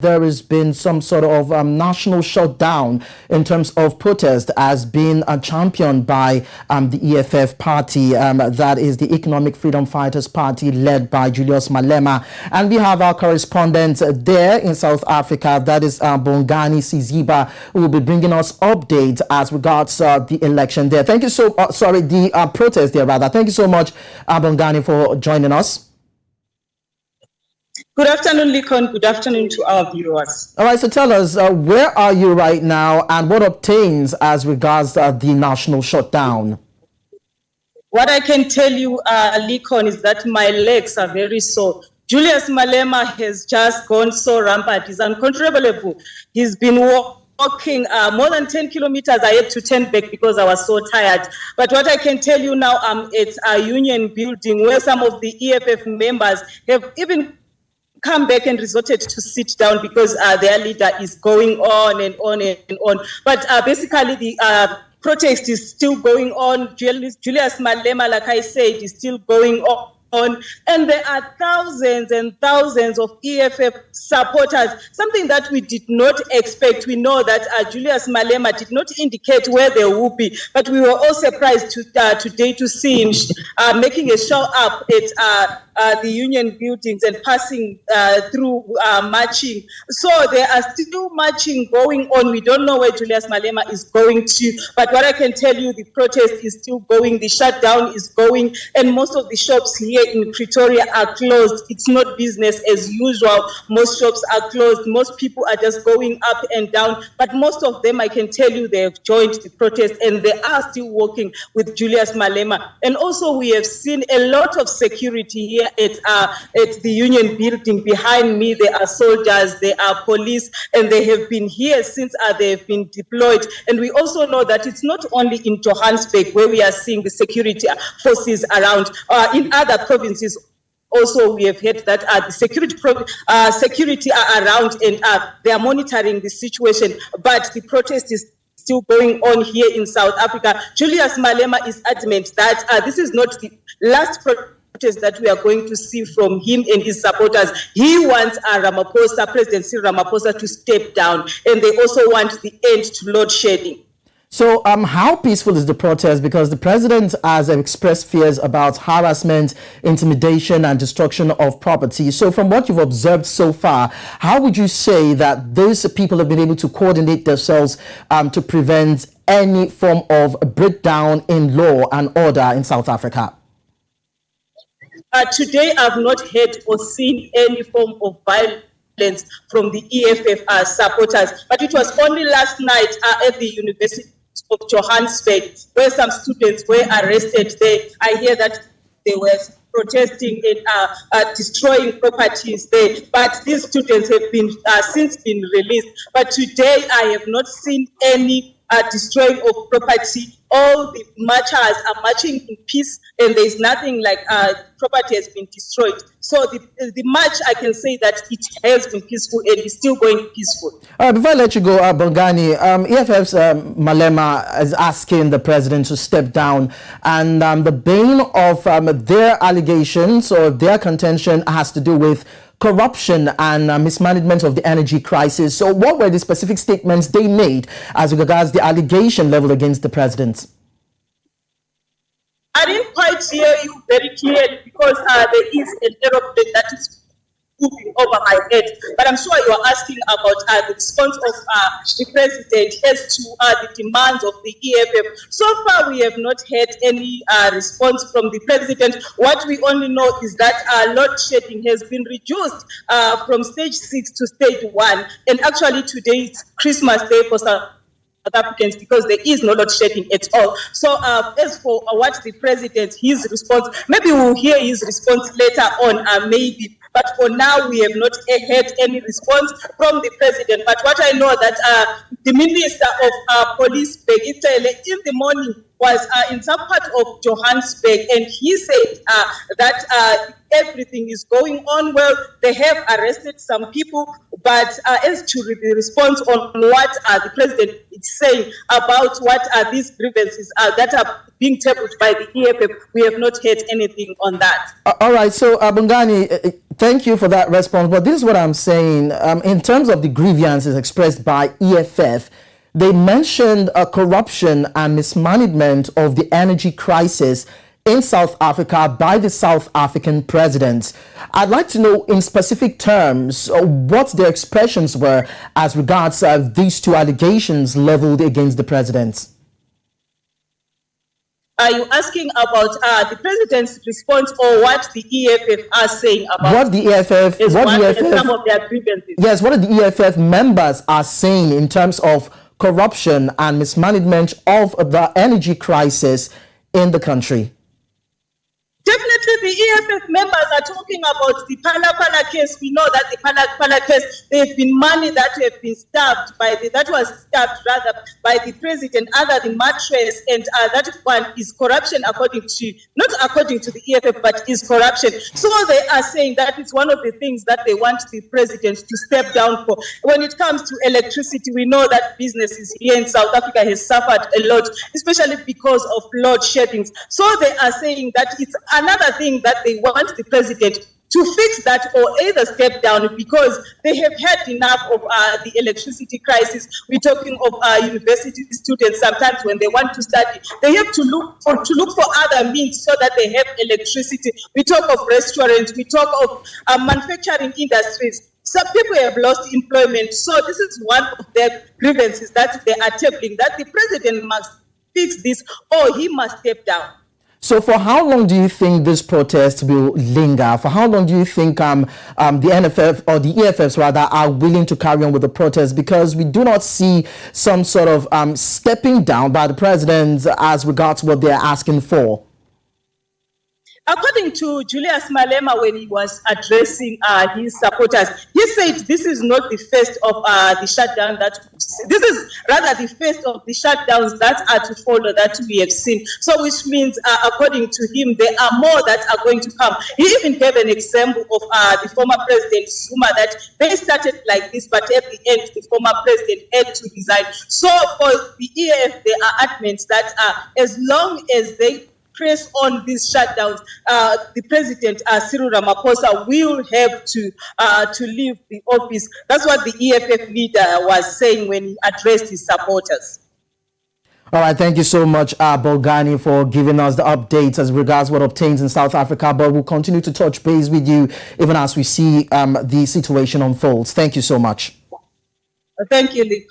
there has been some sort of national shutdown in terms of protest as being championed by the EFF party, that is the Economic Freedom Fighters Party, led by Julius Malema. And we have our correspondent there in South Africa, that is Bongani Siziba, who will be bringing us updates as regards the election there. Thank you the protest there rather. Thank you so much, Bongani, for joining us. Good afternoon, Likon. Good afternoon to our viewers. All right, so tell us, where are you right now and what obtains as regards the national shutdown? What I can tell you, Likon, is that my legs are very sore. Julius Malema has just gone so rampant. He's uncontrollable. He's been walking more than 10 kilometers. I had to turn back because I was so tired. But what I can tell you now, it's a union building where some of the EFF members have even come back and resorted to sit down because their leader is going on and on and on. But basically the protest is still going on. Julius Malema, like I said, is still going on. And there are thousands and thousands of EFF supporters, something that we did not expect. We know that Julius Malema did not indicate where they will be, but we were all surprised today to see him making a show up at the union buildings and passing through marching. So there are still marching going on. We don't know where Julius Malema is going to, but what I can tell you, the protest is still going, the shutdown is going, and most of the shops here in Pretoria are closed. It's not business as usual. Most shops are closed. Most people are just going up and down, but most of them, I can tell you, they have joined the protest and they are still working with Julius Malema. And also we have seen a lot of security here at the union building. Behind me, there are soldiers, there are police, and they have been here since they have been deployed. And we also know that it's not only in Johannesburg where we are seeing the security forces around. In other provinces also, we have heard that the security are around and they are monitoring the situation. But the protest is still going on here in South Africa. Julius Malema is adamant that this is not the last protest that we are going to see from him and his supporters. He wants President Cyril Ramaphosa to step down, and they also want the end to load shedding. So how peaceful is the protest? Because the president has expressed fears about harassment, intimidation, and destruction of property. So from what you've observed so far, how would you say that those people have been able to coordinate themselves to prevent any form of breakdown in law and order in South Africa? Today, I've not heard or seen any form of violence from the EFF supporters, but it was only last night at the University of Johannesburg where some students were arrested there. I hear that they were protesting and destroying properties there, but these students have been since been released. But today I have not seen any destroying of property. All the marchers are marching in peace, and there is nothing like property has been destroyed. So the march, I can say that it has been peaceful and is still going peaceful. Before I let you go, Bongani, EFF's Malema is asking the president to step down, and the bane of their allegations or their contention has to do with corruption and mismanagement of the energy crisis. So what were the specific statements they made as regards the allegation leveled against the president? I didn't quite hear you very clearly because there is an aeroplane that is moving over my head. But I'm sure you are asking about the response of the president as to the demands of the EFF. So far, we have not had any response from the president. What we only know is that load shedding has been reduced from stage 6 to stage 1. And actually, today is Christmas Day for South Africans because there is no load shedding at all. So as for what the president, his response, maybe we'll hear his response later on, maybe. But for now, we have not had any response from the president. But what I know that the Minister of Police, Begitele, in the morning, was in some part of Johannesburg, and he said that everything is going on well. They have arrested some people, but as to the response on what the president is saying about what these grievances that are being tabled by the EFF, we have not heard anything on that. All right, so Bongani, thank you for that response. But this is what I'm saying. In terms of the grievances expressed by EFF, they mentioned corruption and mismanagement of the energy crisis in South Africa by the South African president. I'd like to know in specific terms what their expressions were as regards these two allegations leveled against the president. Are you asking about the president's response or what the EFF are saying about what the EFF, some of their grievances? Yes, what the EFF members are saying in terms of corruption and mismanagement of the energy crisis in the country? Definitely, the EFF members are talking about the Pala case. We know that the Pala case, there have been money that have been stabbed by the president under the mattress, and that one is corruption not according to the EFF, but is corruption. So they are saying that it's one of the things that they want the president to step down for. When it comes to electricity, we know that businesses here in South Africa has suffered a lot, especially because of load sheddings. So they are saying that it's another thing that they want the president to fix that or either step down, because they have had enough of the electricity crisis. We're talking of university students. Sometimes when they want to study, they have to look for other means so that they have electricity. We talk of restaurants, we talk of manufacturing industries. Some people have lost employment. So this is one of their grievances that they are tabling, that the president must fix this or he must step down. So for how long do you think this protest will linger? For how long do you think the NFF or the EFFs rather are willing to carry on with the protest? Because we do not see some sort of stepping down by the president as regards what they're asking for. According to Julius Malema, when he was addressing his supporters, he said this is not the first of the shutdown this is rather the first of the shutdowns that are to follow that we have seen. So which means, according to him, there are more that are going to come. He even gave an example of the former president Zuma, that they started like this, but at the end, the former president had to resign. So for the EF, they are adamant that as long as they press on these shutdowns, the president Cyril Ramaphosa will have to leave the office. That's what the EFF leader was saying when he addressed his supporters. All right, thank you so much, Bongani, for giving us the updates as regards what obtains in South Africa. But we'll continue to touch base with you even as we see the situation unfolds. Thank you so much. Thank you, Lincoln.